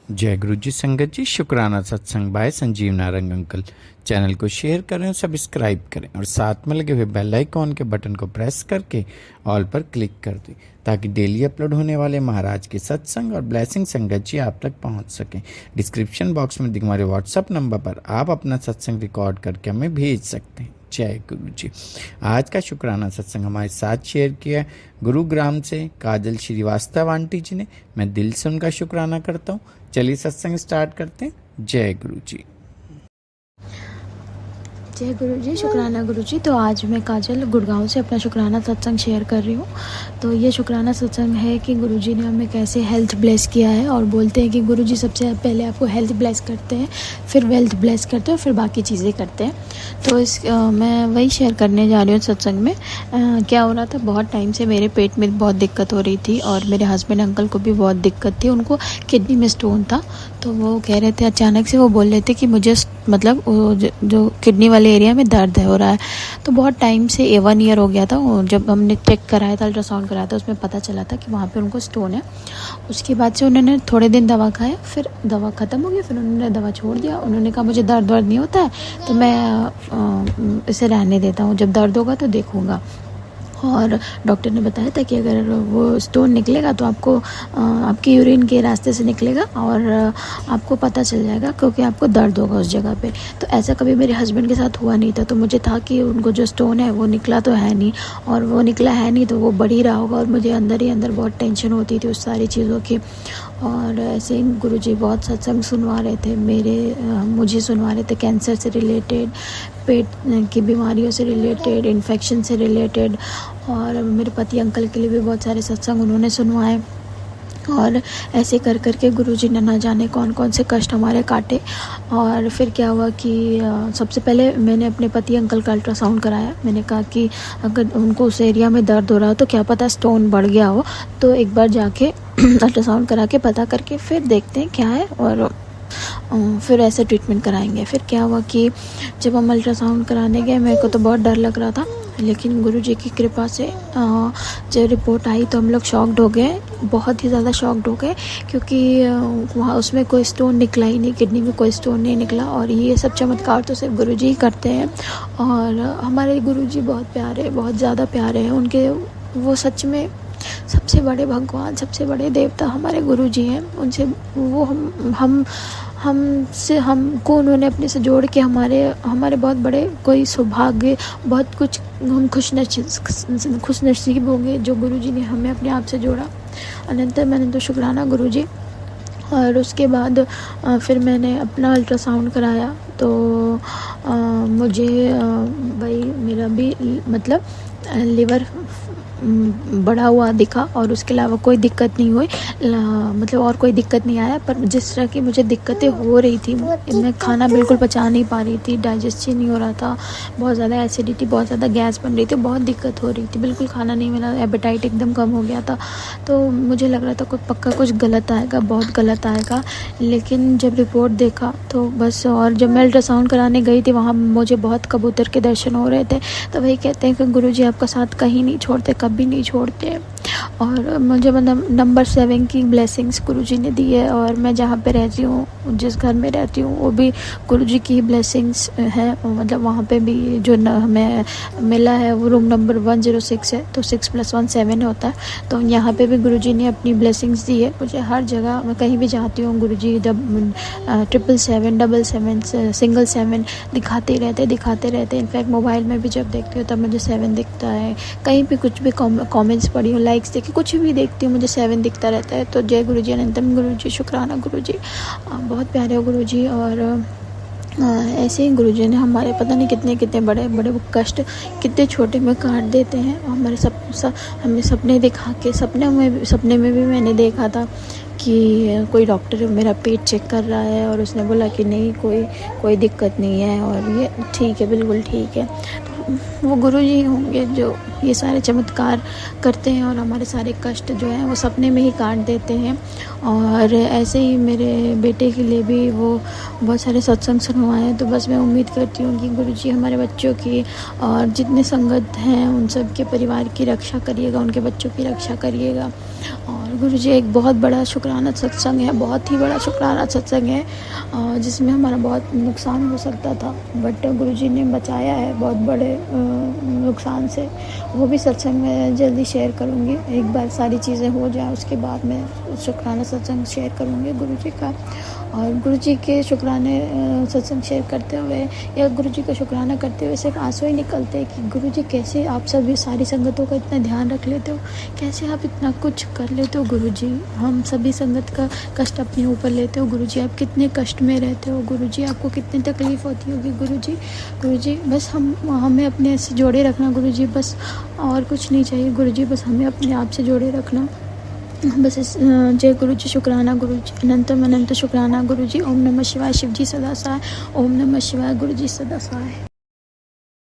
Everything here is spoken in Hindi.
जय गुरु जी संगत जी। शुक्राना सत्संग by Sanjeev Narang uncle. Channel को शेयर करें और सब्सक्राइब करें और साथ में लगे हुए बेल आइकॉन के बटन को प्रेस करके ऑल पर क्लिक कर दें ताकि डेली अपलोड होने वाले महाराज के सत्संग और ब्लेसिंग संगत जी आप तक पहुंच सकें। डिस्क्रिप्शन बॉक्स में दिखे हमारे व्हाट्सअप नंबर पर आप अपना सत्संग रिकॉर्ड करके हमें भेज सकते हैं। जय गुरु जी। आज का शुक्राना सत्संग हमारे साथ शेयर किया है गुरुग्राम से काजल श्रीवास्तव आंटी जी ने। मैं दिल से उनका शुक्राना करता हूँ। चलिए सत्संग स्टार्ट करते हैं। जय गुरु जी। जय गुरु जी। शुक्राना गुरु जी। तो आज मैं काजल गुड़गांव से अपना शुक्राना सत्संग शेयर कर रही हूँ। तो ये शुक्राना सत्संग है कि गुरु जी ने हमें कैसे हेल्थ ब्लेस किया है, और बोलते हैं कि गुरु जी सबसे पहले आपको हेल्थ ब्लेस करते हैं, फिर वेल्थ ब्लेस करते हैं, फिर बाकी चीज़ें करते हैं। तो मैं वही शेयर करने जा रही हूँ सत्संग में। क्या हो रहा था, बहुत टाइम से मेरे पेट में बहुत दिक्कत हो रही थी और मेरे हस्बैंड अंकल को भी बहुत दिक्कत थी। उनको किडनी में स्टोन था। तो वो कह रहे थे, अचानक से वो बोल रहे थे कि मुझे मतलब जो किडनी वाले एरिया में दर्द हो रहा है। तो बहुत टाइम से 1 ईयर हो गया था। जब हमने चेक कराया था, अल्ट्रासाउंड कराया था, उसमें पता चला था कि वहाँ पे उनको स्टोन है। उसके बाद से उन्होंने थोड़े दिन दवा खाया, फिर दवा ख़त्म हो गई, फिर उन्होंने दवा छोड़ दिया। उन्होंने कहा मुझे दर्द नहीं होता है तो मैं इसे रहने देता हूँ, जब दर्द होगा तो देखूँगा। और डॉक्टर ने बताया था कि अगर वो स्टोन निकलेगा तो आपको आपकी यूरिन के रास्ते से निकलेगा और आपको पता चल जाएगा, क्योंकि आपको दर्द होगा उस जगह पे। तो ऐसा कभी मेरे हस्बैंड के साथ हुआ नहीं था। तो मुझे था कि उनको जो स्टोन है वो निकला तो है नहीं, और वो निकला है नहीं तो वो बढ़ ही रहा होगा। और मुझे अंदर ही अंदर बहुत टेंशन होती थी उस सारी चीज़ों की। और ऐसे ही गुरुजी बहुत सत्संग सुनवा रहे थे मुझे सुनवा रहे थे, कैंसर से रिलेटेड, पेट की बीमारियों से रिलेटेड, इन्फेक्शन से रिलेटेड। और मेरे पति अंकल के लिए भी बहुत सारे सत्संग उन्होंने सुनवाए। और ऐसे कर करके गुरुजी ने ना जाने कौन कौन से कष्ट हमारे काटे। और फिर क्या हुआ कि सबसे पहले मैंने अपने पति अंकल का अल्ट्रासाउंड कराया। मैंने कहा कि अगर उनको उस एरिया में दर्द हो रहा हो तो क्या पता स्टोन बढ़ गया हो, तो एक बार जाके अल्ट्रासाउंड करा के पता करके फिर देखते हैं क्या है, और फिर ऐसे ट्रीटमेंट कराएंगे। फिर क्या हुआ कि जब हम अल्ट्रासाउंड कराने गए, मेरे को तो बहुत डर लग रहा था, लेकिन गुरुजी की कृपा से जब रिपोर्ट आई तो हम लोग शॉक्ड हो गए, बहुत ही ज़्यादा शॉक्ड हो गए, क्योंकि वहाँ उसमें कोई स्टोन निकला ही नहीं, किडनी में कोई स्टोन नहीं निकला। और ये सब चमत्कार तो सिर्फ गुरुजी ही करते हैं। और हमारे गुरुजी बहुत प्यारे, बहुत ज़्यादा प्यारे हैं। उनके वो सच में सबसे बड़े भगवान, सबसे बड़े देवता हमारे गुरुजी हैं। उनसे वो हमको उन्होंने अपने से जोड़ के हमारे बहुत बड़े कोई सौभाग्य, बहुत कुछ हम खुश नसीब होंगे जो गुरुजी ने हमें अपने आप से जोड़ा। मैंने तो शुक्राना गुरुजी। और उसके बाद फिर मैंने अपना अल्ट्रासाउंड कराया तो मुझे भाई मेरा भी मतलब लिवर बढ़ा हुआ दिखा, और उसके अलावा कोई दिक्कत नहीं हुई, मतलब और कोई दिक्कत नहीं आया। पर जिस तरह की मुझे दिक्कतें हो रही थी, मैं खाना बिल्कुल पचा नहीं पा रही थी, डाइजेस्ट ही नहीं हो रहा था, बहुत ज़्यादा एसिडिटी, बहुत ज़्यादा गैस बन रही थी, बहुत दिक्कत हो रही थी, बिल्कुल खाना नहीं मिला, एपेटाइट एकदम कम हो गया था। तो मुझे लग रहा था कोई पक्का कुछ गलत आएगा, बहुत गलत आएगा। लेकिन जब रिपोर्ट देखा तो बस, और जब मैं अल्ट्रासाउंड कराने गई थी वहाँ मुझे बहुत कबूतर के दर्शन हो रहे थे। तो वही कहते हैं कि गुरुजी आपका साथ कहीं नहीं छोड़ते, कभी नहीं छोड़ते। और मुझे मतलब नंबर 7 की ब्लेसिंग्स गुरुजी ने दी है। और मैं जहाँ पे रहती हूँ, जिस घर में रहती हूँ, वो भी गुरुजी की ब्लेसिंग्स है। मतलब वहाँ पे भी जो हमें मिला है वो रूम नंबर 106 है, तो 6 + 1 7 होता है। तो यहाँ पे भी गुरुजी ने अपनी ब्लेसिंग्स दी है मुझे। हर जगह मैं कहीं भी जाती हूँ गुरुजी 777, 777, सिंगल 7 दिखाते रहते। इनफैक्ट मोबाइल में भी जब देखती हूँ तब मुझे 7 दिखता है। कहीं भी कुछ भी कमेंट्स पढ़ी हूँ, लाइक्स देखी, कुछ भी देखती हूँ, मुझे 7 दिखता रहता है। तो जय गुरुजी, अनंतम गुरुजी, शुक्राना गुरुजी, बहुत प्यारे हो गुरुजी। और ऐसे ही गुरुजी ने हमारे पता नहीं कितने कितने बड़े बड़े कष्ट कितने छोटे में काट देते हैं। और हमारे हमें सपने दिखा के, सपने में भी मैंने देखा था कि कोई डॉक्टर मेरा पेट चेक कर रहा है, और उसने बोला कि नहीं, कोई दिक्कत नहीं है, और ये ठीक है, बिल्कुल ठीक है। तो वो गुरुजी होंगे जो ये सारे चमत्कार करते हैं और हमारे सारे कष्ट जो हैं वो सपने में ही काट देते हैं। और ऐसे ही मेरे बेटे के लिए भी वो बहुत सारे सत्संग सुनवाए हैं। तो बस मैं उम्मीद करती हूँ कि गुरुजी हमारे बच्चों की और जितने संगत हैं उन सब के परिवार की रक्षा करिएगा, उनके बच्चों की रक्षा करिएगा। और गुरु जी एक बहुत बड़ा शुक्राना सत्संग है, बहुत ही बड़ा शुक्राना सत्संग है जिसमें हमारा बहुत नुकसान हो सकता था, बट गुरु जी ने बचाया है बहुत बड़े नुकसान से। वो भी सत्संग में जल्दी शेयर करूँगी, एक बार सारी चीज़ें हो जाए उसके बाद मैं शुक्राना सत्संग शेयर करूँगी गुरु जी का। और गुरु जी के शुक्राने सत्संग शेयर करते हुए या गुरु जी का शुक्राना करते हुए सिर्फ आंसू ही निकलते हैं कि गुरु जी कैसे आप सभी सारी संगतों का इतना ध्यान रख लेते हो, कैसे आप इतना कुछ कर लेते हो गुरु जी, हम सभी संगत का कष्ट अपने ऊपर लेते हो गुरु जी, आप कितने कष्ट में रहते हो गुरु जी, आपको कितनी तकलीफ़ होती होगी गुरु जी बस हमें अपने से जोड़े रखना गुरु जी, बस और कुछ नहीं चाहिए गुरु जी, बस हमें अपने आप से जोड़े रखना बस इस जय गुरु जी, शुक्राना गुरु जी, अनंत शुक्राना गुरु जी। ओम नमः शिवाय, शिव जी सदा सहाय। ओम नमः शिवाय, गुरु जी सदा सहाय।